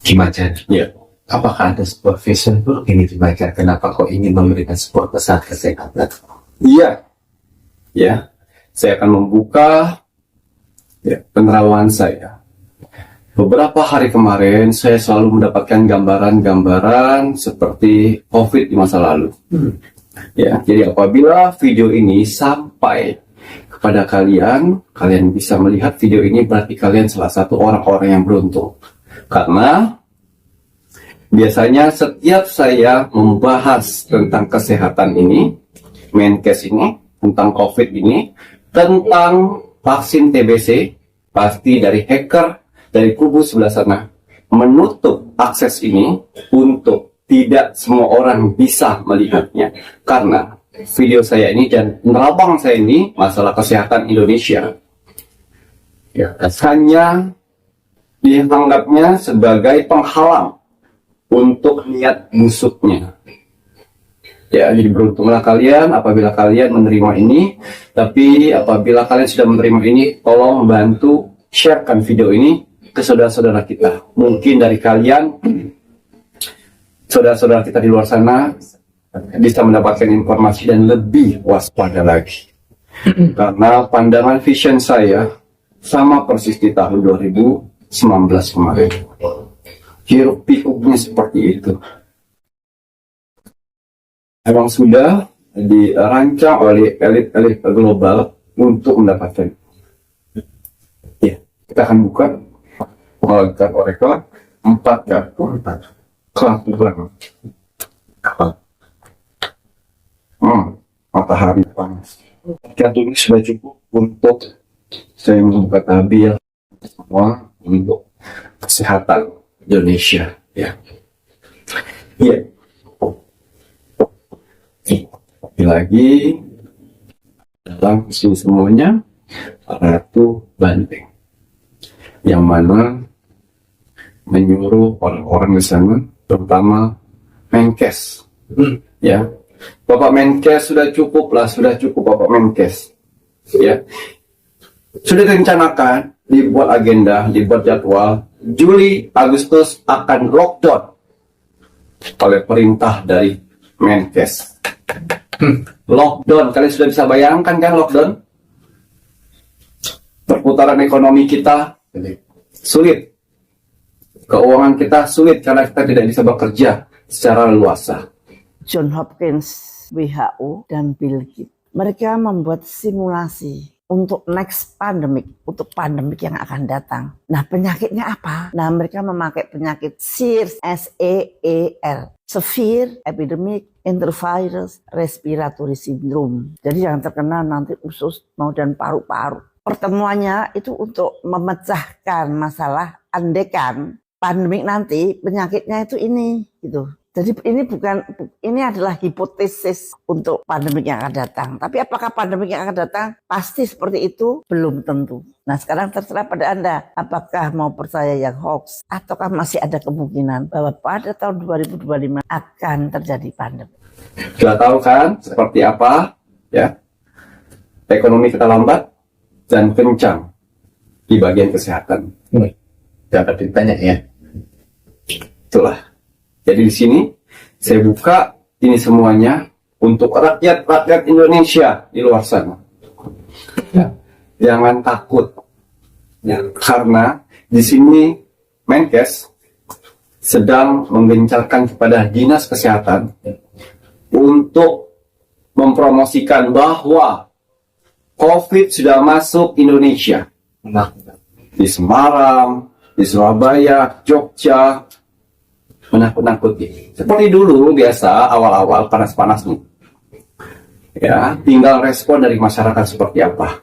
Kimacan. Ya, Apakah ada sebuah vision buruk ini Kimacan? Kenapa kok ingin memberikan sebuah pesan kesehatan? iya, ya. Saya akan membuka penerawangan saya. Beberapa hari kemarin saya selalu mendapatkan gambaran-gambaran seperti COVID di masa lalu. Ya, jadi apabila video ini sampai kepada kalian bisa melihat video ini, berarti kalian salah satu orang-orang yang beruntung. Karena biasanya setiap saya membahas tentang kesehatan ini, Menkes ini, tentang COVID ini, tentang vaksin TBC, pasti dari hacker dari kubu sebelah sana menutup akses ini untuk tidak semua orang bisa melihatnya. Karena video saya ini dan penerabang saya ini masalah kesehatan Indonesia hanya dianggapnya sebagai penghalang untuk niat busuknya. Ya, jadi beruntunglah kalian apabila kalian menerima ini. Tapi apabila kalian sudah menerima ini, tolong bantu sharekan video ini ke saudara-saudara kita. Mungkin dari kalian, saudara-saudara kita di luar sana bisa mendapatkan informasi dan lebih waspada lagi. Karena pandangan vision saya sama persis di tahun 2019 kemarin. Hiruk pikuknya seperti itu. Emang sudah dirancang oleh elit-elit global untuk mendapatkan. Ya, kita akan buka melakukan Oracle 4 kartu kelahiran. Matahari panas. Kartu ini sudah cukup untuk saya membuka tabel semua untuk kesehatan Indonesia. Ya. Lagi dalam sini semuanya Ratu Banteng yang mana menyuruh orang-orang di sana, terutama Menkes. Ya, Bapak Menkes sudah cukup Bapak Menkes. Ya, sudah direncanakan, dibuat agenda, dibuat jadwal. Juli Agustus akan lockdown oleh perintah dari Menkes. Lockdown, kalian sudah bisa bayangkan kan lockdown? Perputaran ekonomi kita sulit, keuangan kita sulit karena kita tidak bisa bekerja secara leluasa. John Hopkins, WHO, dan Bill Gates, mereka membuat simulasi untuk next pandemic, untuk pandemik yang akan datang. Nah, penyakitnya apa? Nah, mereka memakai penyakit SARS, SEER, Severe Epidemic Intervirus Respiratory Syndrome. Jadi yang terkena nanti usus mau dan paru-paru. Pertemuannya itu untuk memecahkan masalah andekan pandemik nanti penyakitnya itu ini gitu. Jadi ini adalah hipotesis untuk pandemik yang akan datang. Tapi apakah pandemik yang akan datang pasti seperti itu? Belum tentu. Nah, sekarang terserah pada Anda. Apakah mau percaya yang hoax? Ataukah masih ada kemungkinan bahwa pada tahun 2025 akan terjadi pandemi? Sudah tahu kan seperti apa? Ya, ekonomi kita lambat dan kencang di bagian kesehatan. Dapat ditanya ya. Itulah. Jadi di sini saya buka ini semuanya untuk rakyat Indonesia di luar sana. Ya, jangan takut. Ya, karena di sini Menkes sedang menggencarkan kepada dinas kesehatan untuk mempromosikan bahwa COVID sudah masuk Indonesia. Di Semarang, di Surabaya, Jogja, menakut-nakuti. Seperti dulu biasa awal-awal panas-panas nih. Ya, tinggal respon dari masyarakat seperti apa.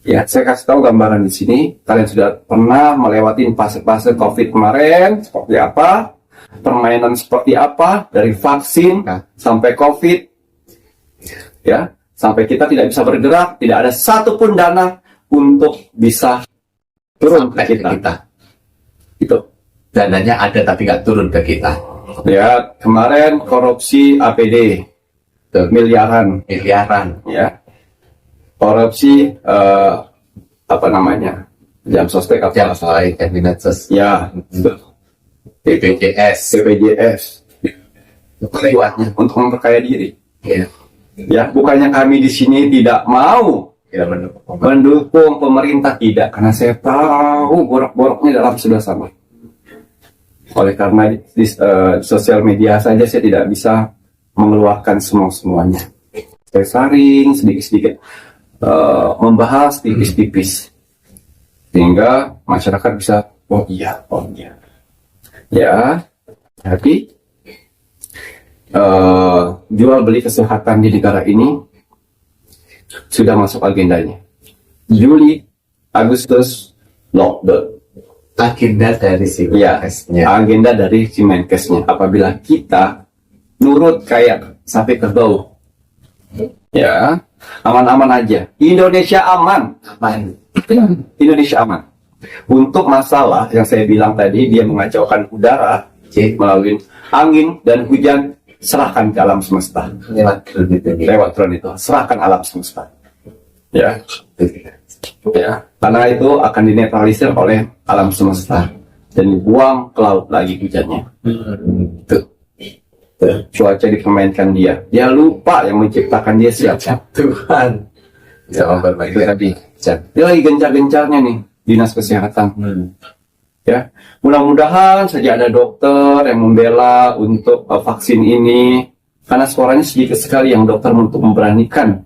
Ya, saya kasih tahu gambaran di sini. Kalian sudah pernah melewati fase-fase COVID kemarin seperti apa? Permainan seperti apa dari vaksin sampai COVID. Ya, sampai kita tidak bisa bergerak, tidak ada satupun dana untuk bisa turun ke kita. Itu. Dananya ada tapi nggak turun ke kita. Ya, kemarin korupsi APD miliaran, ya. Korupsi jam sostek apa? Kabinet Ya, BPJS Kuatnya. untuk memperkaya diri. Ya. Ya, bukannya kami di sini tidak mau Ya, mendukung. mendukung pemerintah, tidak, karena saya tahu borok-boroknya dalam sebelah sana. Oleh karena di sosial media saja saya tidak bisa mengeluarkan semuanya. Saya saring sedikit-sedikit membahas tipis-tipis sehingga masyarakat bisa oh iya ya. Jadi jual beli kesehatan di negara ini sudah masuk agendanya. Juli, Agustus, lockdown. Agenda dari si Ya, Menkesnya. agenda dari si Menkesnya. Apabila kita nurut kayak sapi kerbau, ya, aman-aman aja. Indonesia aman. Aman. Indonesia aman. Untuk masalah yang saya bilang tadi, dia mengacaukan udara melalui angin dan hujan, serahkan ke alam semesta. Lewat kredit ini. Lewat drone itu, serahkan alam semesta. Ya, ya, karena itu akan dinetralisir oleh alam semesta dan dibuang ke laut lagi hujannya. Tuh. Cuaca dipermainkan dia. Dia lupa yang menciptakan dia siapa. Tuhan. Bisa memperbaiki. Itu tadi. Dia lagi gencar-gencarnya nih, dinas kesehatan. Ya, mudah-mudahan saja ada dokter yang membela untuk vaksin ini, karena suaranya sedikit sekali yang dokter untuk memberanikan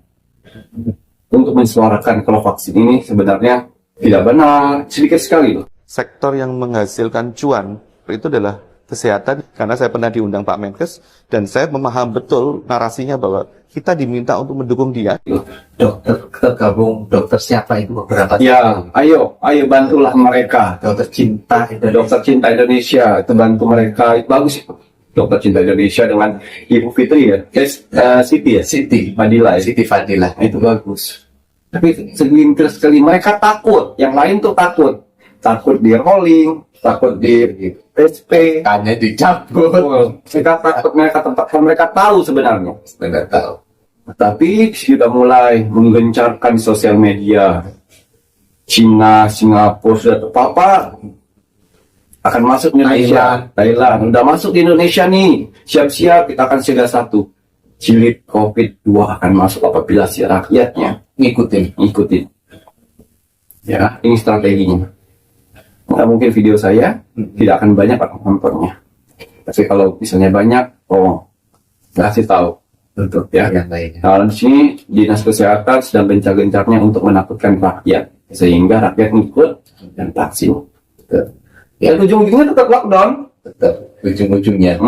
untuk mensuarakan kalau vaksin ini sebenarnya tidak benar, sedikit sekali loh. Sektor yang menghasilkan cuan itu adalah kesehatan, karena saya pernah diundang Pak Menkes dan saya memahami betul narasinya bahwa kita diminta untuk mendukung dia. Dokter tergabung, dokter siapa itu beberapa? Ya, ayo bantulah mereka. Dokter cinta Indonesia. Dokter Cinta Indonesia, itu bantu mereka, itu bagus itu. Dokter Cinta Indonesia dengan Ibu Fitri ya, Siti ya, Siti Fadila ya. Siti Fadila. Itu bagus. Tapi segelintir sekali mereka takut, yang lain tuh takut di rolling, takut di SP. Kannya dicabut. Mereka takut, mereka tahu sebenarnya. Benar tahu. Tapi sudah mulai menggencarkan sosial media. Cina, Singapura sudah terpapar. Akan masuk Indonesia. Thailand udah masuk di Indonesia nih. Siap-siap kita akan siaga 1. Jilid COVID-2 akan masuk apabila si rakyatnya ngikutin. Ya, ini strateginya. Nggak mungkin video saya tidak akan banyak penontonnya. Tapi kalau misalnya banyak, kasih tahu. Untuk Ya. yang lainnya. Nah, di sini dinas kesehatan sedang gencar-gencarnya untuk menakutkan rakyat sehingga rakyat ngikut dan vaksin. Ya, ujung-ujungnya tetap lockdown. Tetap ujung-ujungnya.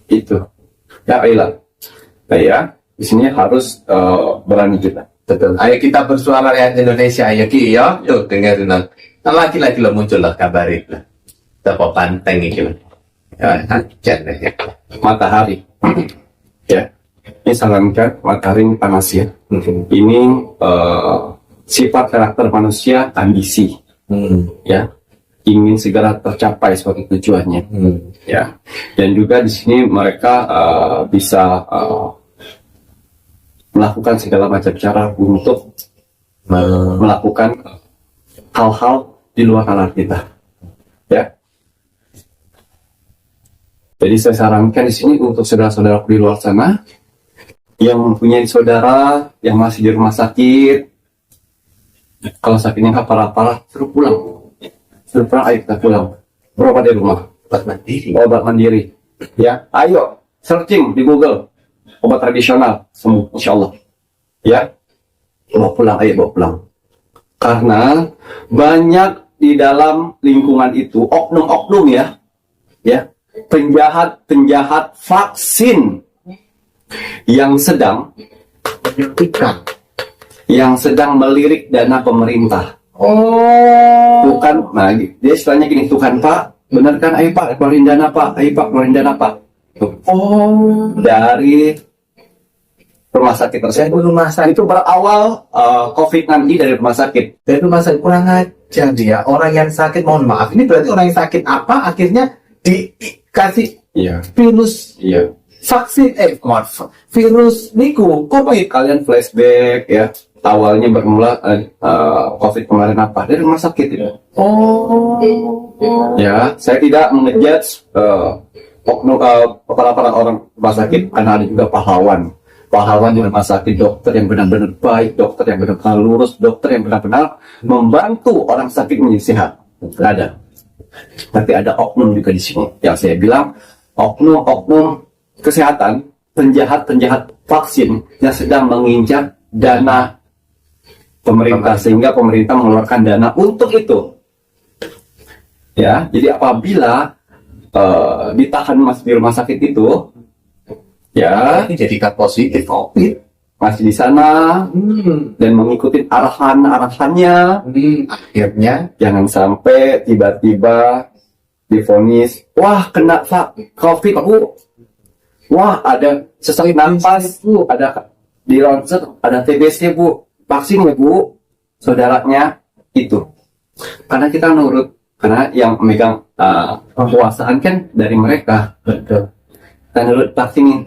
Itu. Ya, ayolah. Ya, di sini harus berani kita. Betul. Ayo kita bersuara rakyat Indonesia. Ayo Ki, ya. Tuh dengerin. Nah, lagi-lagi lo muncul lah kabar itu. Tepok panteng itu. Ya, hajar ya. Matahari. Ya. Ini sarankan matahari ini panas ya. Ini sifat karakter manusia ambisi. Ya. Ingin segera tercapai sebagai tujuannya. Ya. Dan juga di sini mereka bisa melakukan segala macam cara untuk melakukan hal-hal di luar nalar kita. Ya. Jadi saya sarankan di sini untuk saudara-saudara di luar sana yang mempunyai saudara yang masih di rumah sakit, kalau sakitnya nggak parah-parah, suruh pulang. Ayo kita pulang. Berobat di rumah. Obat mandiri. Ya, ayo searching di Google obat tradisional sembuh, insya Allah. Ya, bawa pulang. Karena banyak di dalam lingkungan itu oknum-oknum ya, penjahat vaksin yang sedang melirik dana pemerintah. Bukan, nah dia istilahnya gini, Tuhan Pak, benar kan? Ayo Pak, keluarin dana Pak. Dari rumah sakit tersebut. Itu berawal COVID nanti dari rumah sakit. Dari rumah sakit kurang ajar dia. Orang yang sakit, mohon maaf. Ini berarti orang yang sakit apa akhirnya dikasih Iya. virus. Iya. vaksin virus niku COVID. Kalian flashback ya, awalnya bermula COVID kemarin apa? Dari rumah sakit ya. Oh. Ya, saya tidak mengejudge para orang rumah sakit, karena ada juga pahlawan di rumah sakit, dokter yang benar-benar baik, dokter yang benar-benar lurus, dokter yang benar-benar membantu orang sakit menjadi sehat. Ada. Tapi ada oknum juga di sini. Yang saya bilang, oknum kesehatan, penjahat vaksin yang sedang menginjak dana pemerintah, sehingga pemerintah mengeluarkan dana untuk itu. Ya, jadi apabila ditahan di rumah sakit itu, ya, Ini jadikan positif COVID. masih di sana dan mengikuti arahannya, Akhirnya jangan sampai tiba-tiba divonis, wah kena COVID Bu, wah ada sesak nafas Bu, ada di ronsen, ada TBC Bu, vaksin ya Bu, saudaranya itu. Karena kita nurut, karena yang memegang kekuasaan kan dari mereka. betul. Kita nurut vaksin yang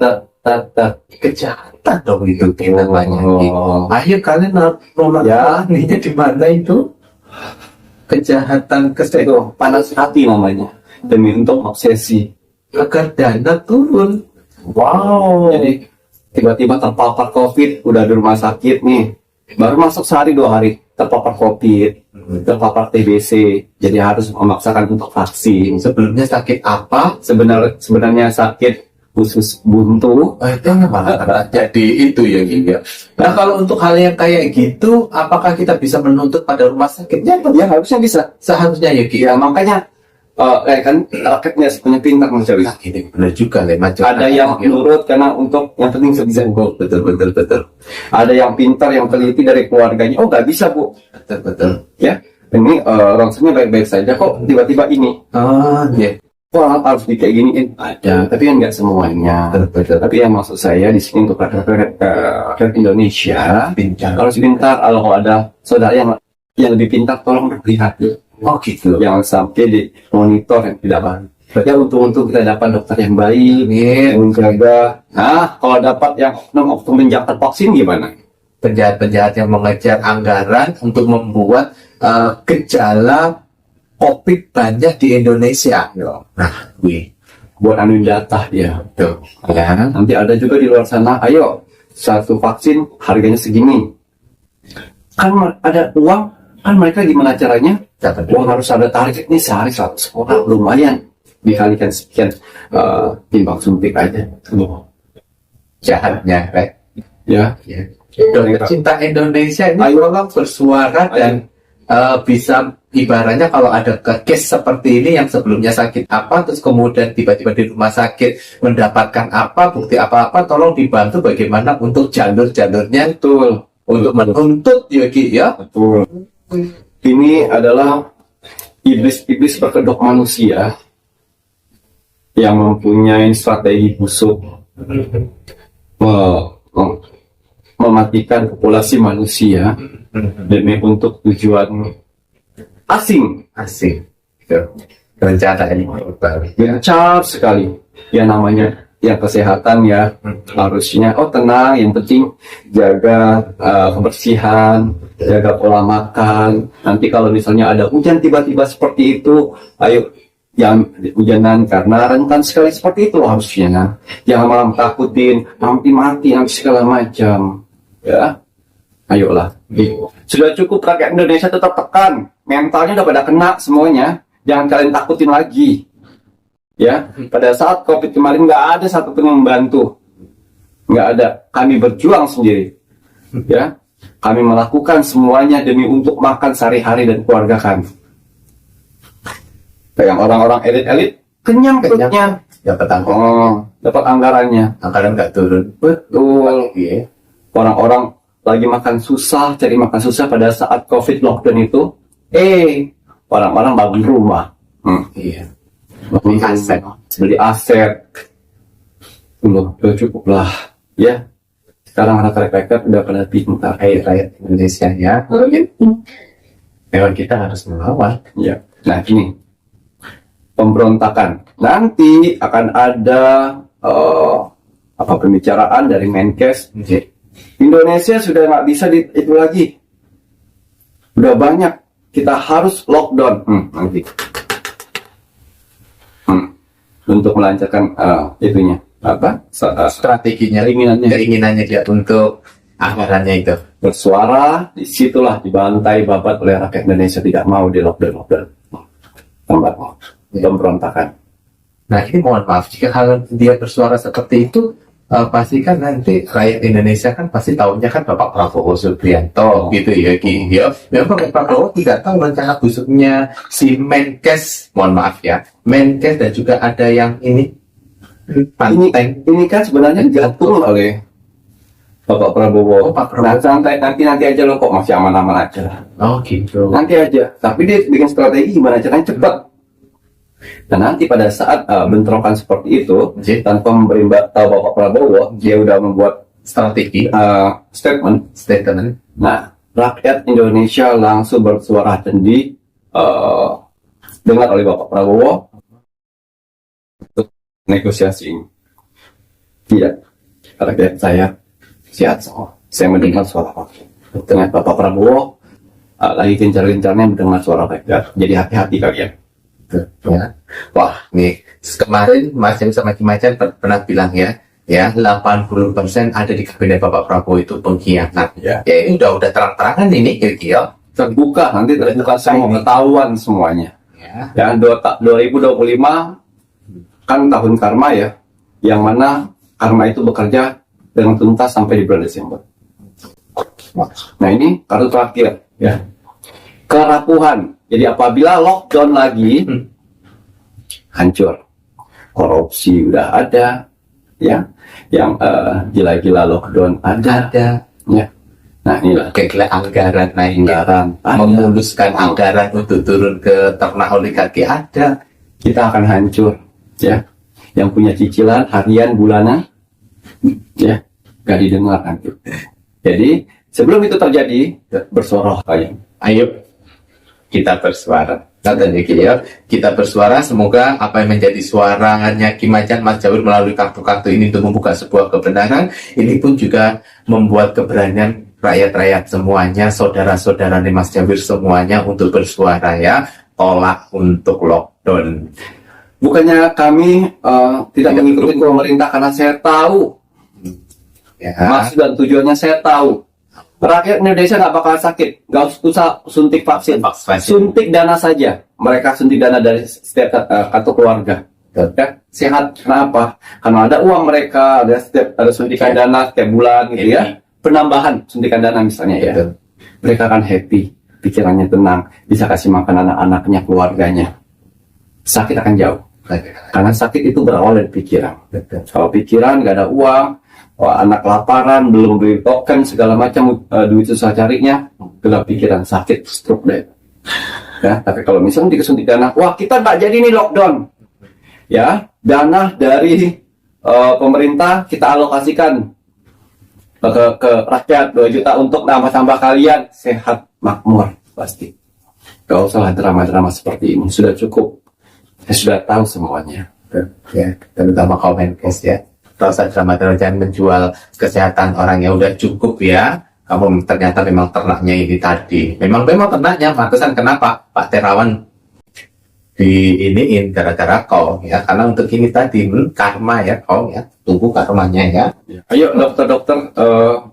Kejahatan dong itu namanya. Oh. Ayo kalian nolak Ya. ahlinya di mana itu? Kejahatan itu kesehatan panas hati namanya, demi untuk obsesi. agar dana turun. Wow. Jadi tiba-tiba terpapar COVID, udah di rumah sakit nih, baru masuk sehari 2 hari terpapar COVID, terpapar TBC, jadi harus memaksakan untuk vaksin. Sebelumnya sakit apa? Sebenarnya sakit usus buntu. Itu malah jadi itu ya gitu ya. Nah kalau untuk hal yang kayak gitu, apakah kita bisa menuntut pada rumah sakitnya? Ya harusnya bisa. Seharusnya ya gitu. Ya makanya kan rakyatnya sebenarnya pintar Mas Jawi. Nah, ini benar juga le macam Ada yang nurut karena untuk yang penting sebisa. betul. Ada yang pintar, yang teliti dari keluarganya. Oh nggak bisa Bu. Betul. Ya ini ronsennya baik-baik saja kok, tiba-tiba ini. Oh, iya. Wah harus di kayak giniin, ada, tapi kan nggak semuanya. Betul. Tapi yang maksud saya di sini untuk rakyat Indonesia, Pintar. harus pintar. Kalau ada saudara yang lebih pintar, tolong lihat. Oh gitu. Jangan sampai di monitor yang tidak baik. Ya untuk kita dapat dokter yang baik, Amin. menjaga. Nah kalau dapat yang oknum menjaga vaksin gimana? Penjahat-penjahat yang mengejar anggaran untuk membuat gejala COVID banyak di Indonesia. Nah, Buat anuin data dia. tuh. Ya. Nanti ada juga di luar sana, ayo satu vaksin harganya segini. Kan ada uang, kan mereka gimana caranya? Uang harus ada target nih, sehari 100 orang, lumayan. Dikalikan sekian, timbang suntik aja. Jahatnya, right? Ya, Cinta Indonesia ini Ayo. tolong bersuara dan bisa ibaratnya kalau ada case seperti ini yang sebelumnya sakit apa terus kemudian tiba-tiba di rumah sakit mendapatkan apa bukti apa-apa, tolong dibantu bagaimana untuk jalur-jalurnya betul. untuk menuntut ya Ki ya. Betul. Ini adalah iblis berkedok manusia yang mempunyai strategi busuk mematikan populasi manusia demi untuk tujuan asing. Gitu. Rencana ini baru. Gencar sekali. Ya namanya yang kesehatan ya harusnya tenang, yang penting jaga kebersihan, jaga pola makan. Nanti kalau misalnya ada hujan tiba-tiba seperti itu, ayo jangan hujanan karena rentan sekali seperti itu harusnya. Jangan malah takutin mati nanti segala macam. Ya, ayolah. Sudah cukup rakyat Indonesia tetap tekan, mentalnya udah pada kena semuanya. Jangan kalian takutin lagi. Ya, pada saat COVID kemarin nggak ada satupun yang membantu, nggak ada. Kami berjuang sendiri. Ya, kami melakukan semuanya demi untuk makan sehari-hari dan keluarga kami. Yang orang-orang elit-elit kenyang perutnya, dapat anggarannya. Anggaran nggak turun. Betul. Iya. Orang-orang lagi makan susah, cari makan susah pada saat COVID lockdown itu. Orang-orang bangun rumah. Iya. Beli aset. Udah cukup lah. Ya. Sekarang rakyat udah pada pintar. Rakyat Indonesia ya. Memang kita harus melawan. Ya. Nah ini pemberontakan. Nanti akan ada apa pembicaraan dari Menkes. Oke. Indonesia sudah nggak bisa itu lagi. Udah banyak. Kita harus lockdown. Nanti. Untuk melancarkan itunya apa? Strateginya, Keinginannya. keinginannya dia untuk anggarannya itu. Bersuara, disitulah dibantai babat oleh rakyat Indonesia, tidak mau di lockdown. Tempat pemberontakan. Nah ini mohon maaf jika hal dia bersuara seperti itu, pasti kan nanti rakyat Indonesia kan pasti tahunya kan Bapak Prabowo Subianto gitu ya, Ki. Ya, memang Bapak Prabowo tidak tahu rencana busuknya si Menkes, mohon maaf ya, Menkes dan juga ada yang ini Panteng. Ini kan sebenarnya diatur oleh Bapak Prabowo. Oh, Pak Prabowo. Nah, nanti aja lo kok masih aman-aman aja lah. Oh gitu. Nanti aja. Tapi dia bikin strategi gimana caranya cepat. Dan nanti pada saat bentrokan seperti itu, Oke. tanpa memberi tahu Bapak Prabowo, dia udah membuat Strategi, statement. statement. Nah, rakyat Indonesia langsung bersuara dan dengar oleh Bapak Prabowo untuk negosiasi ini. Tidak, rakyat saya sehat semua. Saya mendengar suara rakyat. Dengan Bapak Prabowo lagi gencar-gencarnya mendengar suara rakyat. Jadi hati-hati kalian. Ya. Wah, nih kemarin Mas James sama Kim Macan pernah bilang ya, 80% ada di kabinet Bapak Prabowo itu pengkhianat. Ya. Ya ini udah terang-terangan ini kira-kira. Terbuka, nanti terbuka semua, ketahuan semuanya. Ya. Ya, 2025 kan tahun karma ya, yang mana karma itu bekerja dengan tuntas sampai di bulan Desember. Nah ini kartu terakhir ya, kerapuhan. Jadi apabila lockdown lagi, hancur. Korupsi udah ada, ya, yang gila-gila lockdown ada, ya. Nah inilah Kayak anggaran naik, anggaran ada. memuluskan anggaran untuk turun ke ternak oligarki ada. Kita akan hancur, ya. Yang punya cicilan harian bulanan, ya, gak didengar nanti. Jadi sebelum itu terjadi, bersuara kalian. Ayo kita bersuara. Ya, kita bersuara. Semoga apa yang menjadi suaranya Kim Macan, Mas Jawir melalui kartu-kartu ini untuk membuka sebuah kebenaran, ini pun juga membuat keberanian rakyat-rakyat semuanya, saudara-saudara Mas Jawir semuanya untuk bersuara ya, tolak untuk lockdown. Bukannya kami tidak mengikuti pemerintah karena saya tahu Ya, maksud dan tujuannya, saya tahu rakyat Indonesia nggak bakal sakit, nggak usah suntik vaksin, suntik dana saja. Mereka suntik dana dari setiap kartu keluarga, ya, sehat. Kenapa? Karena ada uang mereka, ada suntikan dana setiap bulan gitu ya, penambahan suntikan dana misalnya ya. Betul. Mereka akan happy, pikirannya tenang, bisa kasih makan anak-anaknya, keluarganya. Sakit akan jauh, karena sakit itu berawal dari pikiran. Kalau pikiran nggak ada uang, anak kelaparan, belum beli token segala macam, duit susah carinya, gelap pikiran, sakit, stroke deh. Ya, tapi kalau misalnya disuntik dana, wah kita nggak jadi nih lockdown, ya, dana dari pemerintah kita alokasikan ke rakyat 2 juta untuk nambah-tambah kalian, sehat, makmur, pasti. Gak usah drama-drama seperti ini, sudah cukup. Saya sudah tahu semuanya. ya, terutama kaum Menkes ya. Tak usah drama-drama, jangan menjual kesehatan orang yang udah cukup ya. Kamu ternyata memang ternaknya ini tadi. Memang ternaknya, pantesan kenapa Pak Terawan diiniin gara-gara kau ya. Karena untuk ini tadi karma ya kau ya. Tunggu karmanya ya. Ayo dokter-dokter,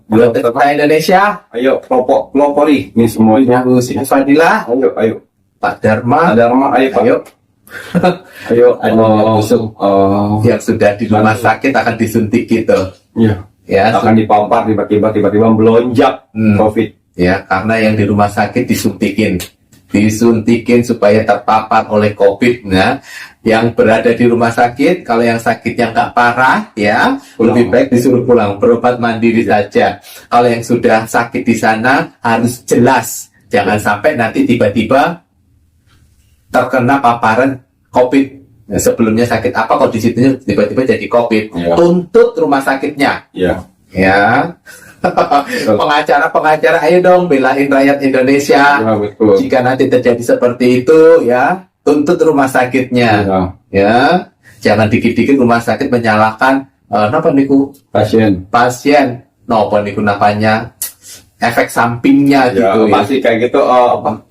Dokter Indonesia, ayo pelopori ini semuanya. Ibu Siti Fadila, Ayo Pak Dharma, Dharma, ayo Pak. ayo. Ayo, Ada busuk yang sudah di rumah sakit akan disuntik gitu. ya, Ya, akan dipampar tiba-tiba melonjak COVID. ya, karena yang di rumah sakit disuntikin supaya terpapar oleh COVID. Nah, yang berada di rumah sakit, kalau yang sakitnya nggak parah, ya, lebih baik disuruh pulang, berobat mandiri saja. Kalau yang sudah sakit di sana harus jelas, jangan sampai nanti tiba-tiba terkena paparan COVID. Nah, sebelumnya sakit apa, kok di situ tiba-tiba jadi COVID. Ya. Tuntut rumah sakitnya. Ya, Ya, pengacara, ayo dong belain rakyat Indonesia. ya betul. Jika nanti terjadi seperti itu, ya, tuntut rumah sakitnya. Ya. Ya, jangan dikit-dikit rumah sakit menyalahkan napa niku Pasien. pasien napa niku namanya efek sampingnya Ya, gitu ya. masih kayak gitu,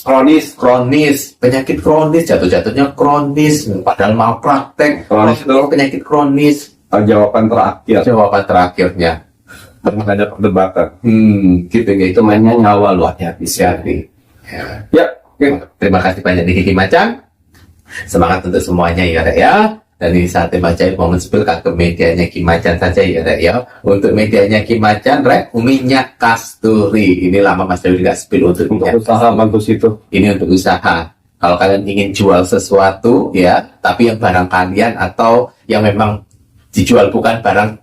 kronis. Kronis, penyakit kronis, jatuh-jatuhnya kronis, padahal mau praktek, Kronis itu penyakit kronis. jawaban terakhir. Jawaban terakhirnya, Ada perdebatan. gitu ya, Itu mainnya nyawa lu, hati-hati. hati-hati. Ya. Ya, oke. Terima kasih banyak nih Kiki Macan. Semangat untuk semuanya ya Rek ya. Dan ini saatnya Macan mau men-spill ke medianya Ki Macan saja ya Rek ya. Untuk medianya Ki Macan, Rek, minyak kasturi. Ini lama Mas Dewi nggak spill untuk minyak. Untuk usaha bantu situ. Ini untuk usaha. Kalau kalian ingin jual sesuatu ya, tapi yang barang kalian atau yang memang dijual bukan barang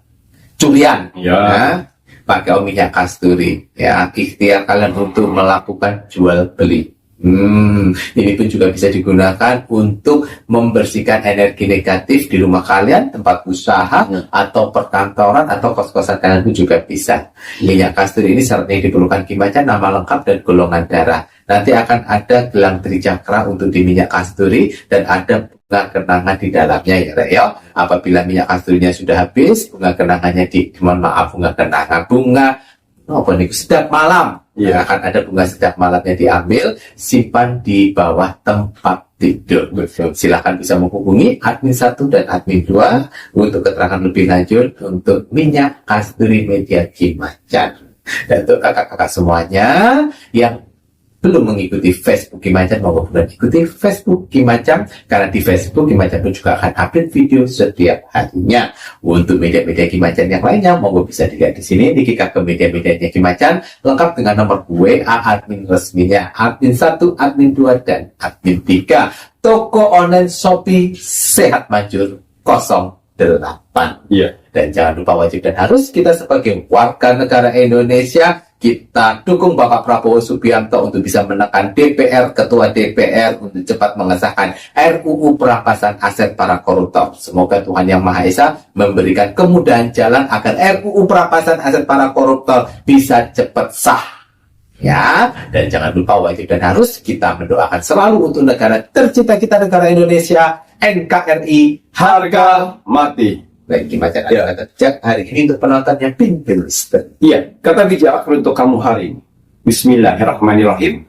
curian, Ya. pakai minyak kasturi. Ya, ikhtiar kalian untuk melakukan jual beli. Ini pun juga bisa digunakan untuk membersihkan energi negatif di rumah kalian, tempat usaha, atau perkantoran, atau kos-kosan kalian pun juga bisa. Minyak kasturi ini syaratnya yang diperlukan Ki Macan, nama lengkap dan golongan darah. Nanti akan ada gelang tricakra untuk di minyak kasturi dan ada bunga kenangan di dalamnya ya Rek ya. Apabila minyak kasturinya sudah habis, bunga kenangannya bunga apa nih setiap malam. Iya. Akan ada bunga setiap malamnya diambil, simpan di bawah tempat tidur. Silahkan bisa menghubungi admin 1 dan admin 2 untuk keterangan lebih lanjut untuk minyak kasturi media Ki Macan. Dan untuk kakak-kakak semuanya yang belum mengikuti Facebook Ki Macan, mau ikuti Facebook Ki Macan, karena di Facebook Ki Macan pun juga akan update video setiap harinya. Untuk media-media Ki Macan yang lainnya, mau bisa dilihat di sini, diklik ke media-medianya Ki Macan, lengkap dengan nomor WA admin resminya, admin 1, admin 2, dan admin 3. Toko online Shopee Sehat Manjur 08. Iya. Dan jangan lupa wajib dan harus kita sebagai warga negara Indonesia, kita dukung Bapak Prabowo Subianto untuk bisa menekan DPR, Ketua DPR untuk cepat mengesahkan RUU perampasan aset para koruptor. Semoga Tuhan Yang Maha Esa memberikan kemudahan jalan agar RUU perampasan aset para koruptor bisa cepat sah. Ya, dan jangan lupa wajib dan harus kita mendoakan selalu untuk negara tercinta kita, negara Indonesia, NKRI, Harga mati. Baik, gimana Ya. cara hari ini untuk penonton yang Pinterest? Iya, kata bijak untuk kamu hari ini. Bismillahirrahmanirrahim.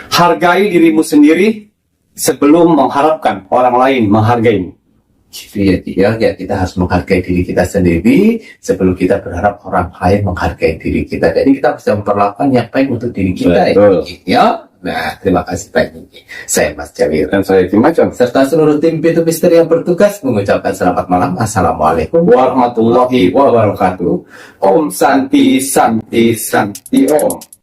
Hargai dirimu sendiri sebelum mengharapkan orang lain menghargaimu. Gitu ya, kita harus menghargai diri kita sendiri sebelum kita berharap orang lain menghargai diri kita. Jadi kita bisa memperlakukan yang baik untuk diri kita. Betul. Ya. Nah, terima kasih banyak. Saya Mas Jawir. Dan saya Ki Macan. Serta seluruh tim Pintu Misteri yang bertugas mengucapkan selamat malam. Assalamualaikum Warahmatullahi wabarakatuh. Om Santi Santi Santi Om.